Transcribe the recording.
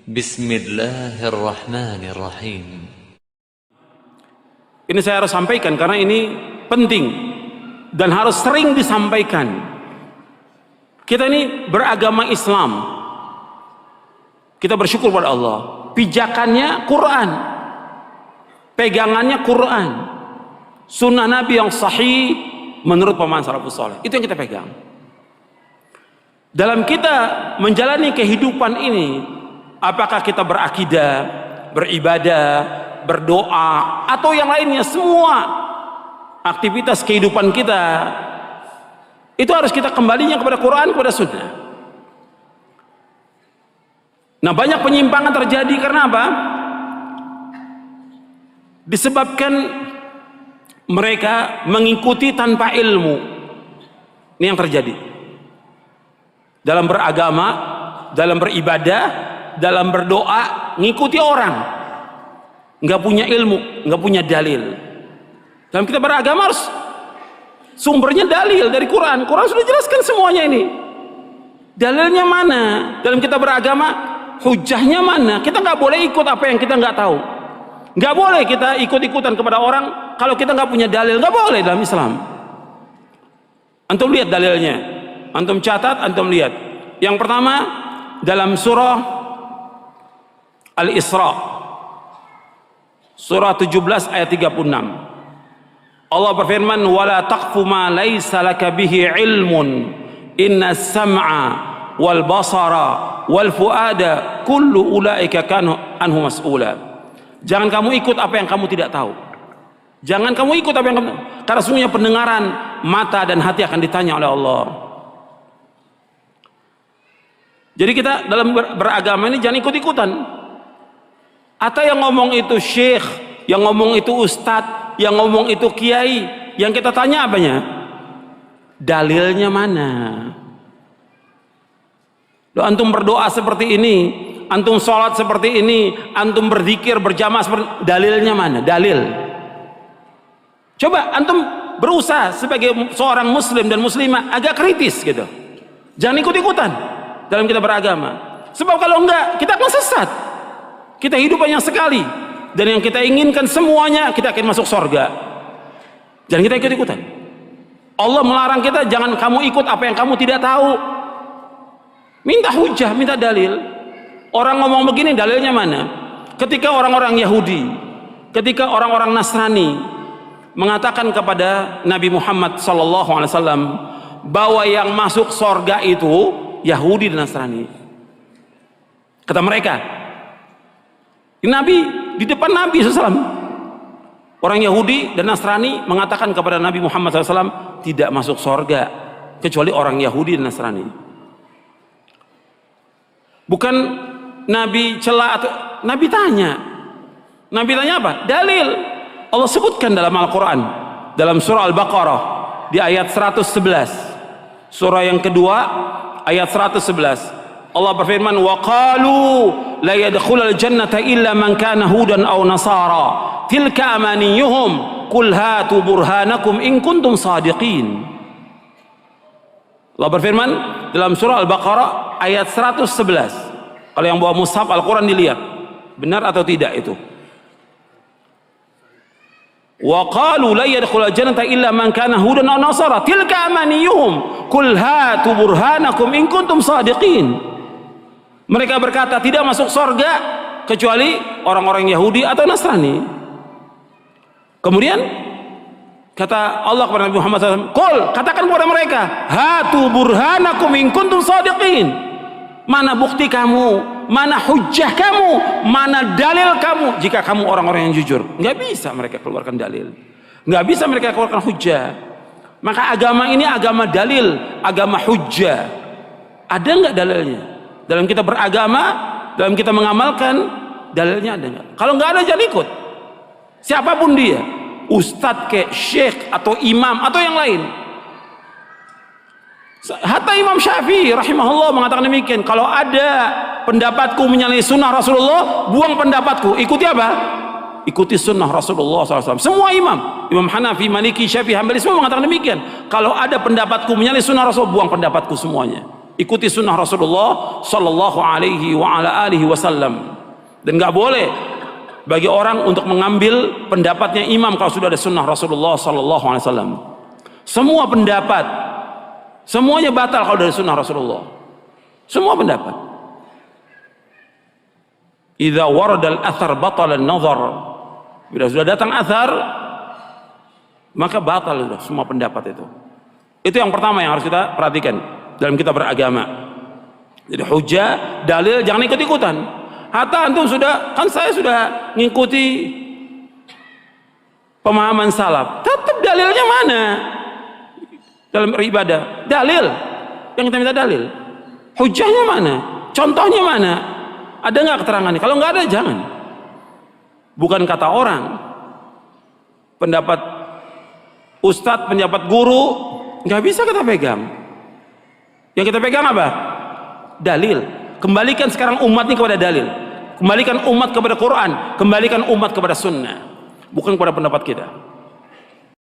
Bismillahirrahmanirrahim. Ini saya harus sampaikan karena ini penting dan harus sering disampaikan. Kita ini beragama Islam. Kita bersyukur pada Allah. Pijakannya Quran. Pegangannya Quran. Sunnah Nabi yang sahih menurut pemahaman salafus saleh. Itu yang kita pegang. Dalam kita menjalani kehidupan ini, apakah kita berakidah, beribadah, berdoa, atau yang lainnya, semua aktivitas kehidupan kita itu harus kita kembalinya kepada Quran, kepada Sunnah. Nah, banyak penyimpangan terjadi karena apa? Disebabkan mereka mengikuti tanpa ilmu. Ini yang terjadi dalam beragama, dalam beribadah, dalam berdoa, ngikuti orang, nggak punya ilmu, nggak punya dalil. Dalam kita beragama harus sumbernya dalil dari Quran. Quran sudah jelaskan semuanya ini. Dalilnya mana? Dalam kita beragama, hujahnya mana? Kita nggak boleh ikut apa yang kita nggak tahu. Nggak boleh kita ikut-ikutan kepada orang kalau kita nggak punya dalil. Nggak boleh dalam Islam. Antum lihat dalilnya, antum catat, antum lihat. Yang pertama dalam surah Al-Isra, surah 17 ayat 36. Allah berfirman, "Wala taqfu ma laysa laka bihi ilmun, inna sam'a wal basara wal fuada kullu ulaika kanu anhu mas'ula." Jangan kamu ikut apa yang kamu tidak tahu. Jangan kamu ikut apa yang kamu, karena sesungguhnya pendengaran, mata dan hati akan ditanya oleh Allah. Jadi kita dalam beragama ini jangan ikut-ikutan. Atau yang ngomong itu syekh, yang ngomong itu ustadz, yang ngomong itu kiai, yang kita tanya apanya? Dalilnya mana? Loh, antum berdoa seperti ini, antum sholat seperti ini, antum berzikir berjamaah seperti, dalilnya mana? Dalil. Coba antum berusaha sebagai seorang muslim dan muslimah agak kritis gitu. Jangan ikut-ikutan dalam kita beragama. Sebab kalau enggak, kita akan sesat. Kita hidup hanya sekali, dan yang kita inginkan semuanya kita akan masuk surga. Jangan kita ikut-ikutan. Allah melarang kita, jangan kamu ikut apa yang kamu tidak tahu. Minta hujah, minta dalil. Orang ngomong begini, dalilnya mana? Ketika orang-orang Yahudi, ketika orang-orang Nasrani mengatakan kepada Nabi Muhammad SAW bahwa yang masuk surga itu Yahudi dan Nasrani. Kata mereka, Nabi, di depan Nabi SAW, orang Yahudi dan Nasrani mengatakan kepada Nabi Muhammad SAW tidak masuk surga kecuali orang Yahudi dan Nasrani. Bukan Nabi celah atau Nabi tanya. Nabi tanya apa? Dalil. Allah sebutkan dalam Al-Quran, dalam surah Al-Baqarah di ayat 111, surah yang kedua ayat 111. Allah berfirman, wa qalu la yadkhulul jannata illa man kana hudan aw nasara tilka amaniyuhum qul hatu burhanakum in kuntum sadiqin. Allah berfirman dalam surah Al-Baqarah ayat 111. Kalau yang bawa mushaf Al-Quran dilihat benar atau tidak itu. Wa qalu la yadkhulul jannata illa man kana hudan aw nasara tilka amaniyuhum qul hatu burhanakum in kuntum sadiqin. Mereka berkata tidak masuk surga kecuali orang-orang Yahudi atau Nasrani. Kemudian kata Allah kepada Nabi Muhammad SAW, "Qul," katakan kepada mereka, "Hatu burhanakum in kuntum shadiqin." Mana bukti kamu, mana hujjah kamu, mana dalil kamu jika kamu orang-orang yang jujur. Nggak bisa mereka keluarkan dalil, nggak bisa mereka keluarkan hujjah. Maka agama ini agama dalil, agama hujjah. Ada nggak dalilnya? Dalam kita beragama, dalam kita mengamalkan, dalilnya ada nggak? Kalau nggak ada, jangan ikut. Siapapun dia, ustadz ke, syekh atau imam atau yang lain. Hatta Imam Syafi'i rahimahullah mengatakan demikian. Kalau ada pendapatku menyalahi sunnah Rasulullah, buang pendapatku. Ikuti apa? Ikuti sunnah Rasulullah SAW. Semua imam, Imam Hanafi, Maliki, Syafi'i, Hambali, semua mengatakan demikian. Kalau ada pendapatku menyalahi sunnah Rasul, buang pendapatku semuanya. ikuti sunnah Rasulullah sallallahu alaihi wa ala alihi wasallam. Dan nggak boleh bagi orang untuk mengambil pendapatnya imam kalau sudah ada sunnah Rasulullah sallallahu alaihi wasallam. Semua pendapat semuanya batal kalau dari sunnah Rasulullah. Semua pendapat. Idza warada al-athar batala an-nazar. Bila sudah datang athar, maka batal sudah semua pendapat itu. Itu yang pertama yang harus kita perhatikan dalam kita beragama. Jadi hujah, dalil, jangan ikut-ikutan. Hatta antum sudah, kan saya sudah ngikuti pemahaman salaf, tetap dalilnya mana dalam beribadah? Dalil yang kita minta dalil. Hujahnya mana? Contohnya mana? Ada nggak keterangannya? Kalau nggak ada, jangan. Bukan kata orang, pendapat ustadz, pendapat guru, nggak bisa kita pegang. Yang kita pegang apa? Dalil. Kembalikan sekarang umat ini kepada dalil. Kembalikan umat kepada Quran. Kembalikan umat kepada sunnah. Bukan kepada pendapat kita.